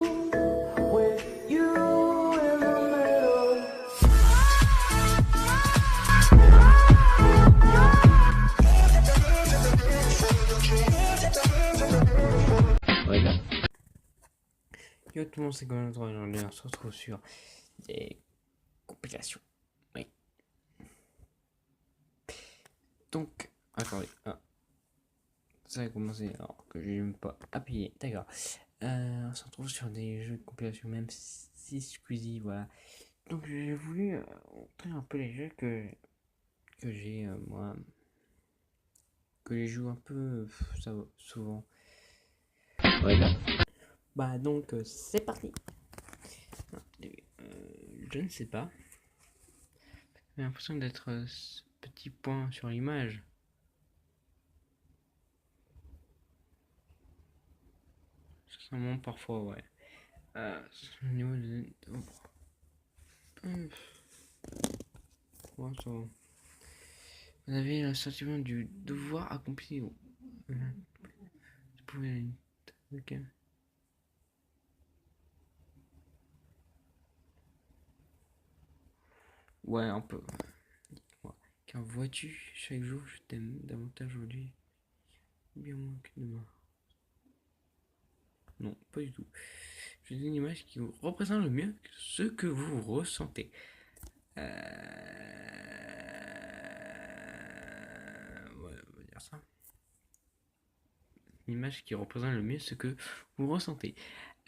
with you in the middle. Voilà. Yo tout le monde, c'est quand même aujourd'hui, on se retrouve sur des compilations. Oui. Donc, attendez. Ça a commencé alors que je n'ai même pas appuyé. D'accord. On se retrouve sur des jeux de compilation, même si exclusifs, voilà. Donc j'ai voulu montrer un peu les jeux que j'ai, moi, que je joue un peu ça, souvent. Voilà. Bah donc c'est parti. Je ne sais pas. J'ai l'impression d'être ce petit point sur l'image. Ça monte parfois, ouais. Au niveau de... Ouais, ça va. Vous avez le sentiment du devoir accompli. Vous pouvez... Ok. Ouais, un peu. Ouais. Car vois-tu, chaque jour, je t'aime davantage aujourd'hui, bien moins que demain. Non, pas du tout. Je dis une image qui vous représente le mieux ce que vous ressentez. Ouais, on va dire ça. Une image qui représente le mieux ce que vous ressentez.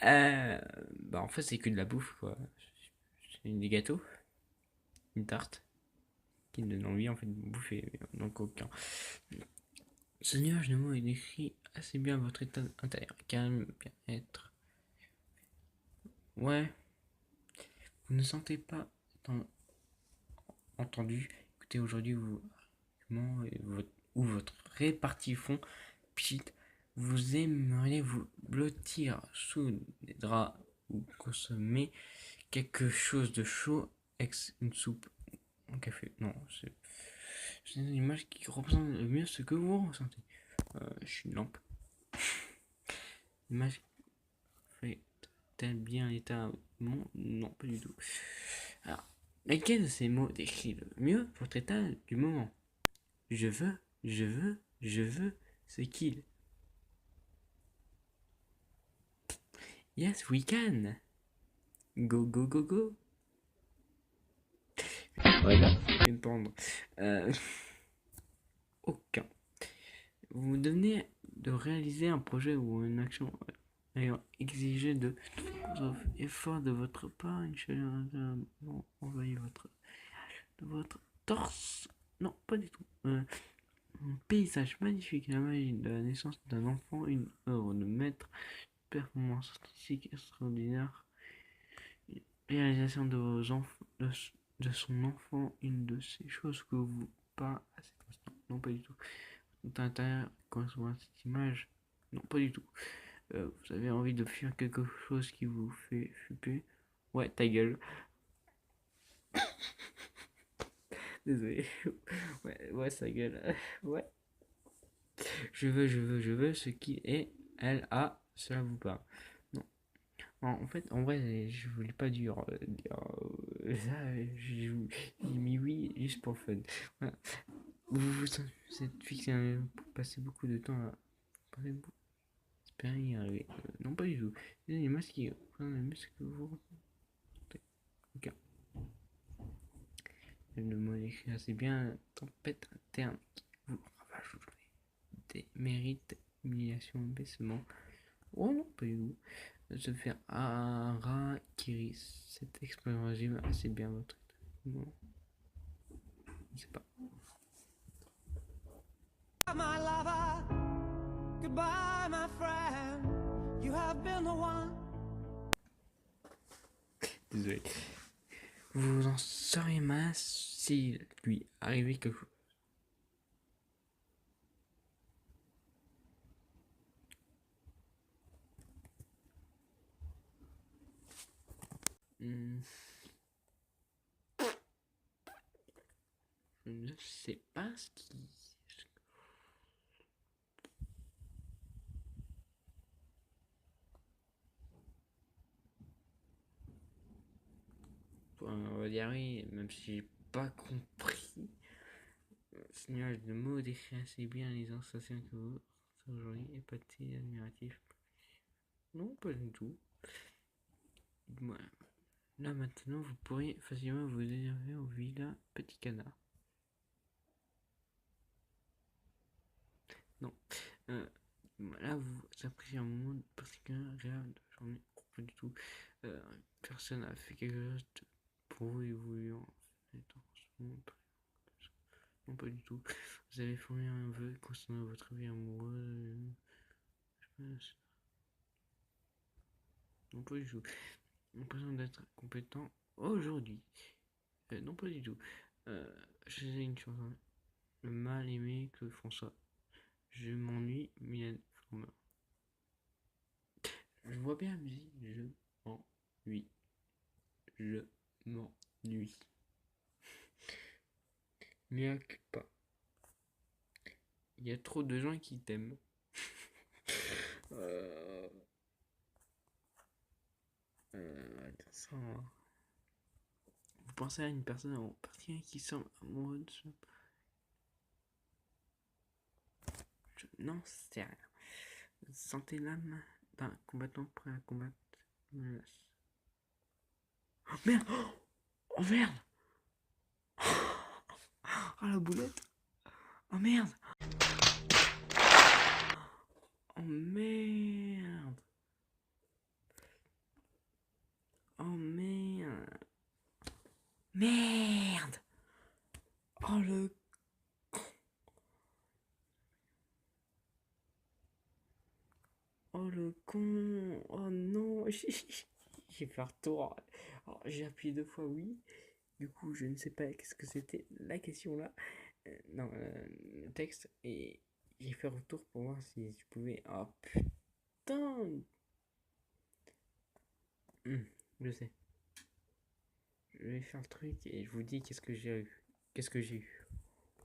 Bah en fait c'est que de la bouffe quoi. C'est des gâteaux, une tarte qui me donne envie en fait de bouffer, donc aucun. Ce nuage de mots décrit assez bien votre état intérieur, calme, bien-être. Ouais, vous ne sentez pas entendu. Écoutez aujourd'hui ou votre répartie fond pchit. Vous aimeriez vous blottir sous des draps ou consommer quelque chose de chaud, ex une soupe, un café. Non, c'est une image qui représente le mieux ce que vous ressentez. Je suis une lampe. L'image fait-elle bien l'état mon? Non, pas du tout. Alors, lequel de ces mots décrit le mieux votre état du moment? Je veux, je veux, je veux ce qu'il. Yes, we can. Go, go, go, go. Voilà, je vais me pendre. Aucun. Vous devenez de réaliser un projet ou une action ayant exigé de efforts de votre part, une chaleur envahit votre torse. Non, pas du tout. Un paysage magnifique, la magie de la naissance d'un enfant, une œuvre de maître, performance artistique extraordinaire, réalisation de vos enfants, de son enfant, une de ces choses que vous pas à cet instant. Non, pas du tout. Votre intérieur correspond à cette image. Non, pas du tout. Vous avez envie de faire quelque chose qui vous fait flipper. Ouais, ta gueule. Désolé. Ouais, sa gueule. Ouais. Je veux ce qui est, elle, a, cela vous parle. Non. En fait, en vrai, je voulais pas dire ça, j'ai mis oui juste pour le fun. Voilà. Vous êtes fixé pour passer beaucoup de temps à espérer y arriver. Non, pas du tout. C'est des masques qui prennent le muscle que vous ressentez. Ok. Le mot décrit assez bien tempête interne qui vous ravage des mérites, humiliation, baissement. Oh non, pas du tout. Se faire harakiri. Cette expression résume assez bien votre état. Non, je sais pas. My lover, goodbye, my friend. You have been the one. Désolé. Vous en seriez masse si lui arrivait quelque chose. Je ne sais pas ce qui. on va y arriver, même si j'ai pas compris. Ce nuage de mots décrit assez bien les sensations que vous aujourd'hui, épaté, admiratif. Non, pas du tout. Moi, là maintenant, vous pourrez facilement vous énerver au Villa Petit Canard. Non. Là, vous appréciez un moment particulier, agréable de la journée. Pas du tout. Personne n'a fait quelque chose pour vous et vous lui en faites en ce moment. Non, pas du tout. Vous avez formé un vœu concernant votre vie amoureuse. Non, pas du tout. L'impression d'être compétent aujourd'hui. Non, pas du tout. Je sais une chanson. Le mal aimé que François. Je m'ennuie, Mylène Farmer. Je vois bien la musique. Je m'ennuie. Je m'ennuie. Mea culpa. Il y a trop de gens qui t'aiment. Ça, vous pensez à une personne en particulier qui semble amoureuse non, c'est rien. Sentez l'âme d'un combattant prêt à combattre une menace. Oh merde! Oh merde! Oh la boulette! Oh merde! Oh merde! Oh merde! Merde! Oh le oh le con! Oh non! J'ai fait un retour. Alors, j'ai appuyé 2 fois oui. Du coup, je ne sais pas qu'est-ce que c'était la question là. Non, le texte. Et j'ai fait retour pour voir si je pouvais. Oh putain! Je sais. Je vais faire le truc et je vous dis qu'est-ce que j'ai eu. Qu'est-ce que j'ai eu.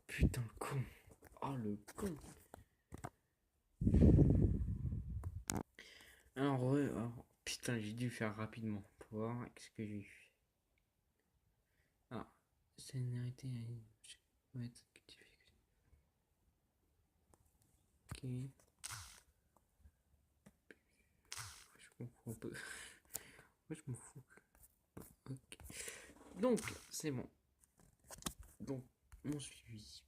Putain, le con. Oh le con. Alors, putain, j'ai dû faire rapidement pour voir qu'est-ce que j'ai eu. Ah, c'est une vérité. Je vais être cultivé. Ok. Je m'en fous un peu. Moi, je m'en fous. Ok. Donc, c'est bon. Donc, mon suivi.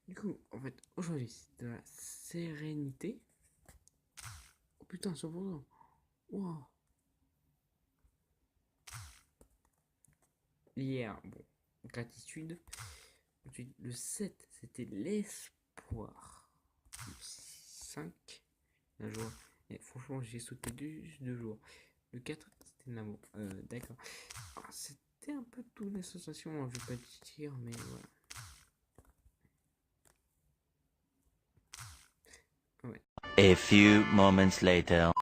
Du coup, en fait, aujourd'hui, c'est de la sérénité. Oh putain, 100%. Wow. Hier, bon, gratitude. Ensuite, le 7, c'était l'espoir. Le 5, la joie. Et franchement, j'ai sauté 2 jours. Le 4, c'était l'amour. D'accord. C'était un peu toutes les sensations, je vais pas te dire, mais voilà. Ouais. A few moments later.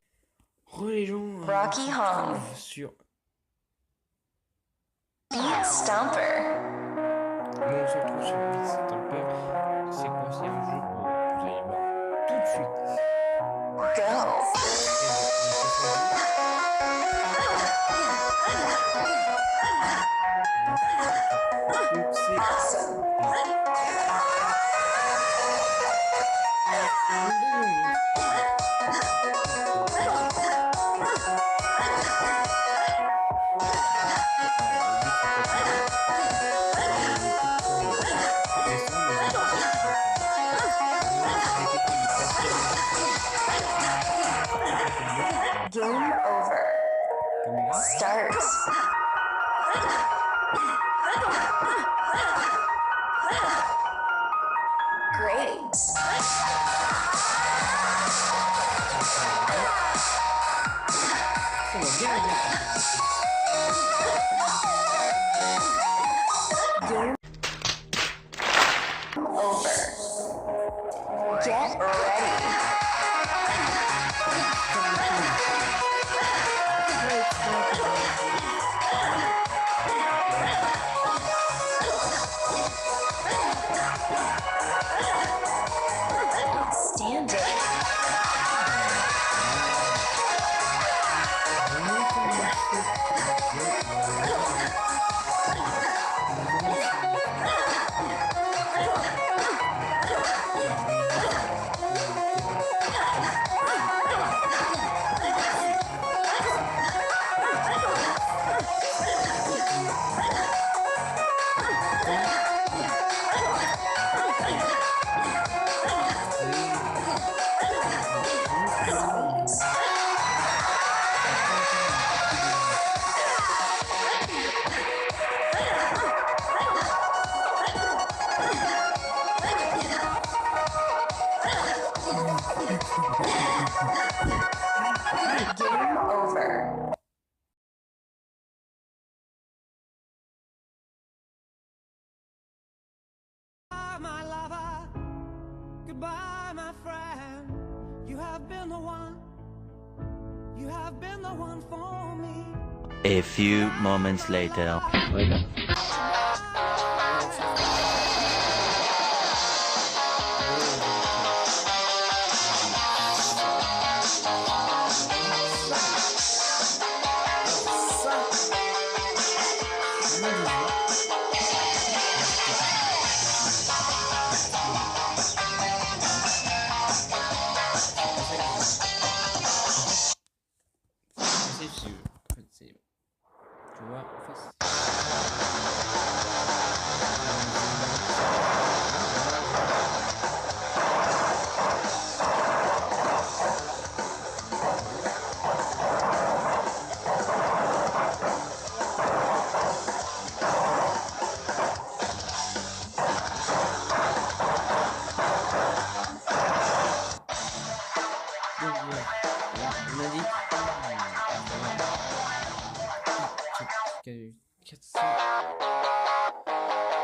Les gens Rocky Hong. Sur Beat Stomper. on se retrouve sur Beat Stomper. C'est quoi? C'est un jeu vous allez voir tout de suite. Go. Awesome. Game over. Start. Great. Game over. Get ready. Outstanding. Game over. Goodbye, my lover. Goodbye, my friend. You have been the one. You have been the one for me. A few moments later. Voilà. Tu vois, en fait, donc voilà, on a dit qu'il y a eu 400.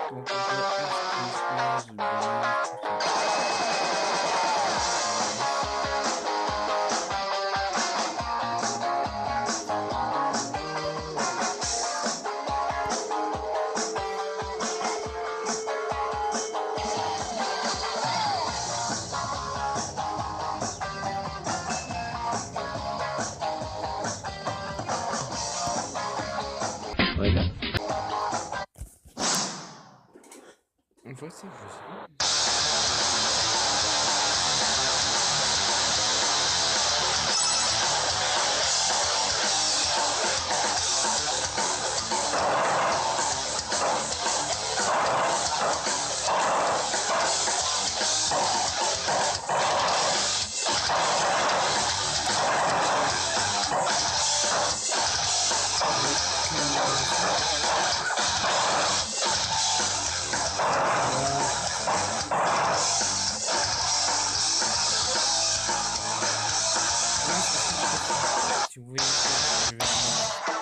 Donc on peut acheter des choses, voilà. On voit ça, je sais pas. Si vous voulez, je vais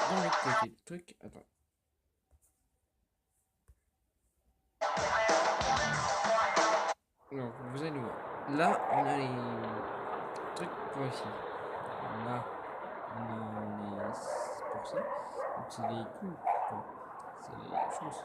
dans le côté du truc. Attends. Non, vous allez voir. Là, on a les trucs pour ici. Là, on a les... pour ça. Donc, c'est les coups. Quoi. C'est les choses.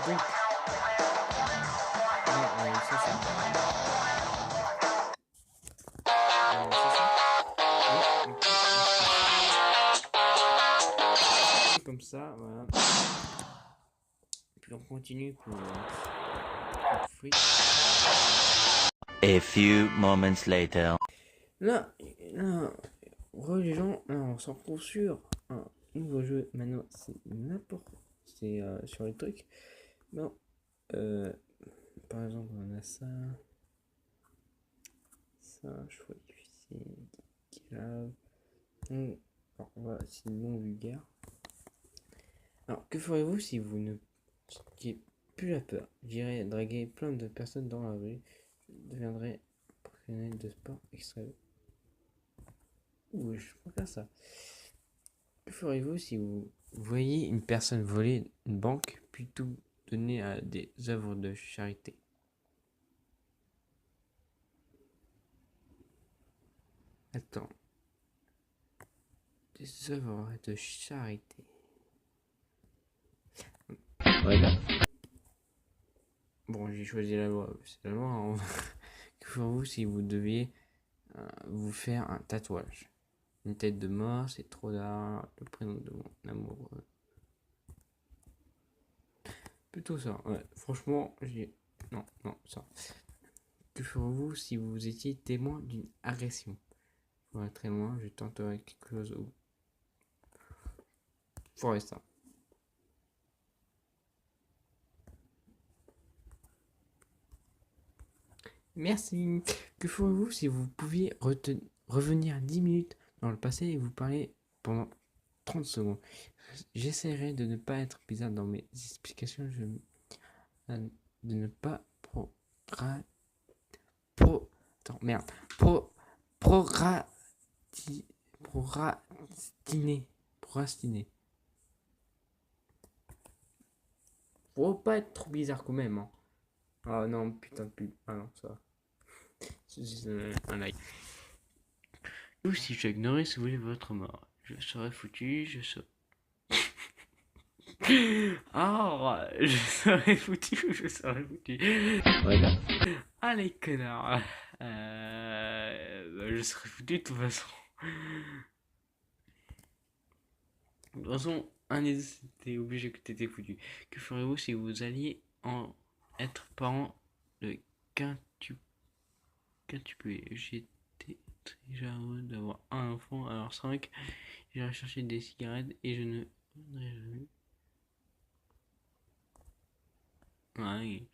Donc, ça, comme ça, voilà. Puis on continue pour fruit. A few moments later. Là, les gens, là, on s'en retrouve sur un nouveau jeu. Maintenant, c'est n'importe, c'est sur les trucs. Non, par exemple, on a ça, choix difficile, grave. Alors, voilà, c'est non vulgaire. Alors, que ferez-vous si vous ne n'ayez plus la peur? J'irai draguer plein de personnes dans la rue. Je deviendrai professionnel de sport extrême. Ouh, je préfère ça. Que ferez-vous si vous voyez une personne voler une banque, puis tout donner à des œuvres de charité? Attends. Des œuvres de charité. Voilà. Bon, j'ai choisi la loi. C'est la loi. Hein. Que ferez-vous si vous deviez vous faire un tatouage? Une tête de mort, c'est trop d'art, le prénom de mon amoureux. Plutôt ça, ouais. Franchement, j'ai... Non, non, ça. Que ferez-vous si vous étiez témoin d'une agression? Voilà, très loin, je tenterai quelque chose où... Foresta. Merci. Que ferez-vous si vous pouviez revenir 10 minutes dans le passé et vous parler pendant 30 secondes? J'essaierai de ne pas être bizarre dans mes explications, de ne pas attends, merde. Procrastiner. Procrastiner. Faut pas être trop bizarre quand même, hein. Ah non, putain de pub. Ah non, ça va. C'est juste un like. Ou si j'ignorais si vous voulez votre mort, je serais foutu, je serais... Ah, je serais foutu, je serais foutu. Voilà. Allez, connard. Je serais foutu de toute façon. De toute façon, un des deux, c'était obligé que t'étais foutu. Que ferez-vous si vous alliez en être parent de quintuplé? J'étais déjà heureux d'avoir un enfant, alors 5. J'irai chercher des cigarettes et je ne voudrais jamais. Ouais.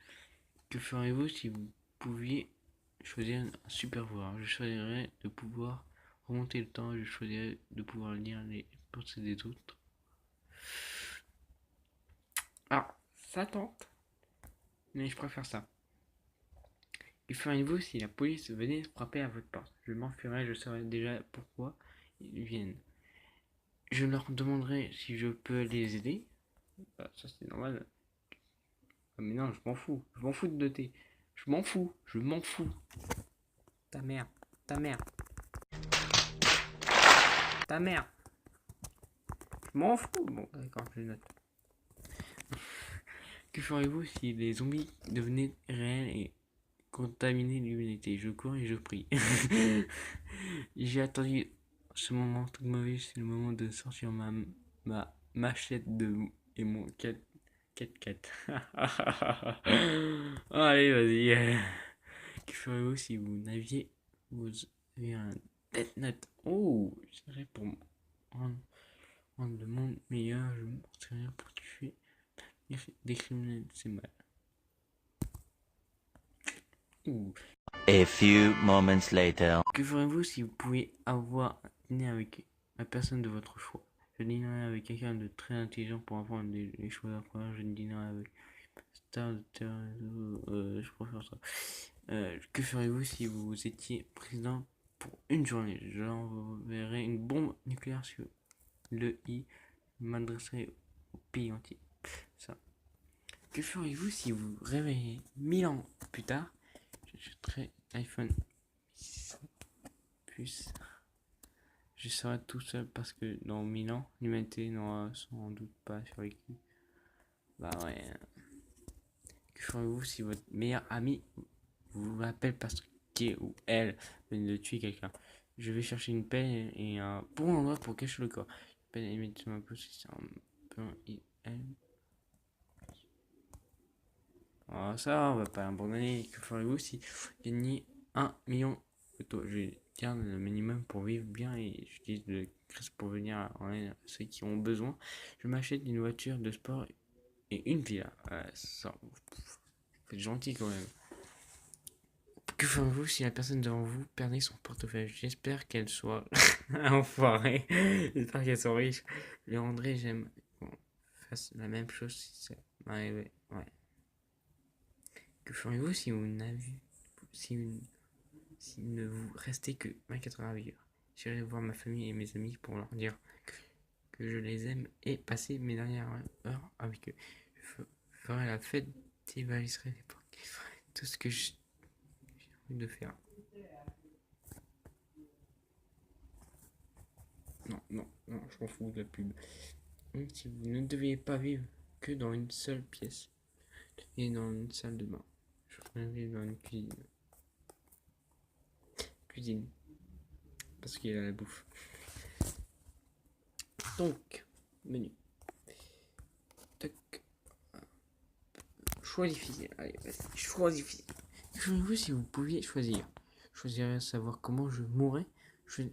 Que ferez-vous si vous pouviez choisir un super pouvoir? Je choisirais de pouvoir remonter le temps, je choisirais de pouvoir lire les pensées des autres. Ah, ça tente, mais je préfère ça. Que feriez-vous si la police venait frapper à votre porte? Je m'enfuirais, je saurais déjà pourquoi ils viennent. Je leur demanderai si je peux les aider. Bah, ça c'est normal. Ah, mais non, je m'en fous. Je m'en fous de noter. Je m'en fous. Je m'en fous. Ta mère. Ta mère. Ta mère. Je m'en fous. Bon, d'accord, je note. Que feriez-vous si les zombies devenaient réels et contaminaient l'humanité? Je cours et je prie. J'ai attendu ce moment toute ma vie. C'est le moment de sortir ma machette et mon 4x4. Allez, vas-y. Que feriez-vous si vous aviez un Death Note? Oh, je dirais pour rendre le monde meilleur, je m'en servirais pour tuer des criminels, c'est mal. Ouh. A few moments later. Que ferez-vous si vous pouviez avoir dîné avec la personne de votre choix? Je dînerai avec quelqu'un de très intelligent pour apprendre les choses à faire. Je dînerai avec star de terre. Je préfère ça. Que feriez-vous si vous étiez président pour une journée? J'enverrai une bombe nucléaire sur le i, m'adresserai au pays entier. Ça. Que feriez-vous si vous réveillez 1000 ans plus tard? J'achèterai iPhone 6 plus. Je serai tout seul parce que dans 1000 ans, l'humanité n'aura sans doute pas survécu. Bah ouais. Que feriez-vous si votre meilleur ami vous appelle parce qu'il ou elle vient de tuer quelqu'un? Je vais chercher une pelle et un bon endroit pour cacher le corps. La pelle est mise sur ma position. Ah, ça, on va pas abandonner. Que ferez-vous si vous gagnez 1 million de taux? Je garde le minimum pour vivre bien et j'utilise le CRIS pour venir en aide à ceux qui ont besoin. Je m'achète une voiture de sport et une villa. Ça, c'est gentil quand même. Que ferez-vous si la personne devant vous perdait son portefeuille? J'espère qu'elle soit enfoirée. J'espère qu'elle soit riche. Je rendrai, j'aime qu'on fasse la même chose si ça m'arrivait. Ouais. Que feriez-vous si vous n'avez si ne vous restez que 24 heures à vivre? J'irai voir ma famille et mes amis pour leur dire que je les aime et passer mes dernières heures avec eux. Je ferai la fête, dévaliserai les portes, tout ce que j'ai envie de faire. Non, non, non, je m'en fous de la pub. Même si vous ne deviez pas vivre que dans une seule pièce et dans une salle de bain, je ferai vivre dans une cuisine. Parce qu'il y a la bouffe. Donc, menu. Tac. choix difficile. Allez, vas-y, choix difficile. Vous, si vous pouviez choisir. Je choisirais savoir comment je mourrais. Je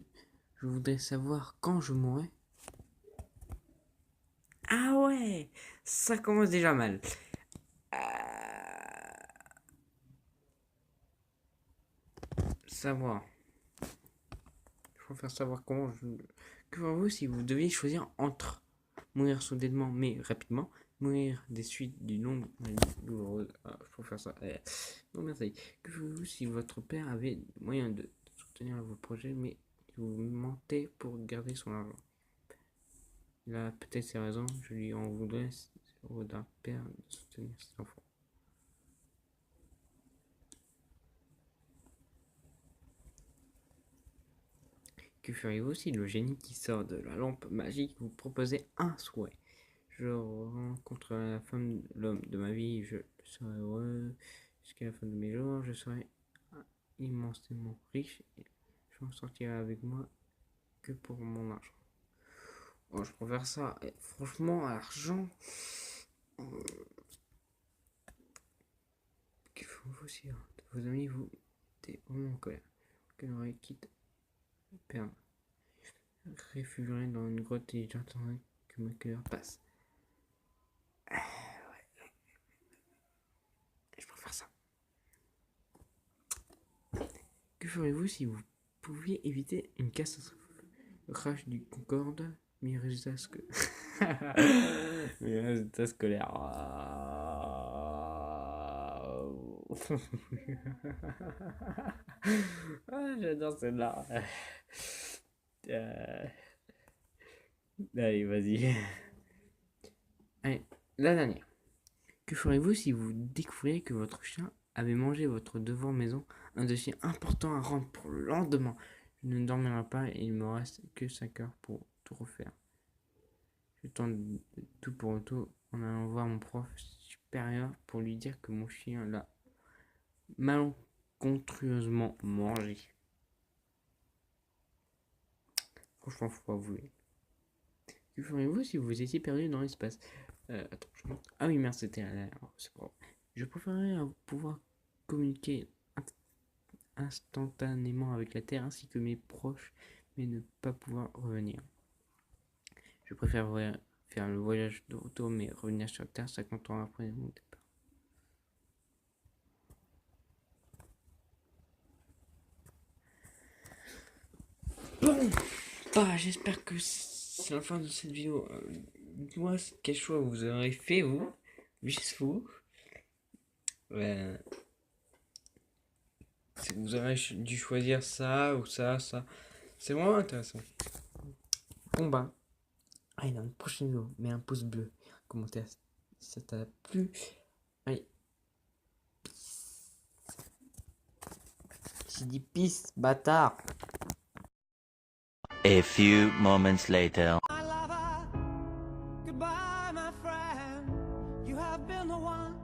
voudrais savoir quand je mourrais. Ah ouais, ça commence déjà mal. Savoir. Je préfère savoir comment je... Que feriez-vous si vous deviez choisir entre mourir soudainement mais rapidement, mourir des suites d'une longue maladie douloureuse. Je préfère ça. Non merci. Que feriez-vous si votre père avait moyen de soutenir vos projets mais vous mentez pour garder son argent? Il a peut-être ses raisons, je lui en voudrais d'un père de soutenir ses enfants. Que feriez-vous si le génie qui sort de la lampe magique vous proposait un souhait? Je rencontre la femme, l'homme de ma vie, je serai heureux jusqu'à la fin de mes jours, je serai immensément riche et je m'en sortirai avec moi que pour mon argent. Oh, je préfère ça. Et franchement, à l'argent. Qu'il faut aussi de vos amis, vous êtes vraiment en colère. Qu'elle aurait quitte perdre. Réfugierai dans une grotte et j'attendrai que ma colère passe. Ouais. Je préfère ça. Que feriez-vous si vous pouviez éviter une catastrophe? Le crash du Concorde, mes résultats mes résultats scolaires. J'adore celle-là. Allez, vas-y. Allez, la dernière. Que ferez-vous si vous découvriez que votre chien avait mangé votre devoir maison, un dossier important à rendre pour le lendemain? Je ne dormirai pas et il me reste que 5 heures pour tout refaire. Je tente tout pour tout en allant voir mon prof supérieur pour lui dire que mon chien l'a malencontreusement mangé. Franchement, faut avouer. Que feriez-vous si vous étiez perdu dans l'espace? Attends, je monte. Ah oui, merde, c'était à l'air. C'est pas grave. Je préférerais pouvoir communiquer instantanément avec la Terre ainsi que mes proches, mais ne pas pouvoir revenir. Je préfère faire le voyage de retour, mais revenir sur Terre 50 ans après mon départ. Bon, bah, j'espère que c'est la fin de cette vidéo. Dis-moi quel choix vous aurez fait, vous. Juste vous. Vous aurez dû choisir ça ou ça, ça. C'est vraiment intéressant. Bon bah, allez, dans une prochaine vidéo, mets un pouce bleu, commentaire si ça t'a plu. Allez, peace. J'ai dit peace, bâtard. A few moments later. My lover, goodbye, my friend. You have been the one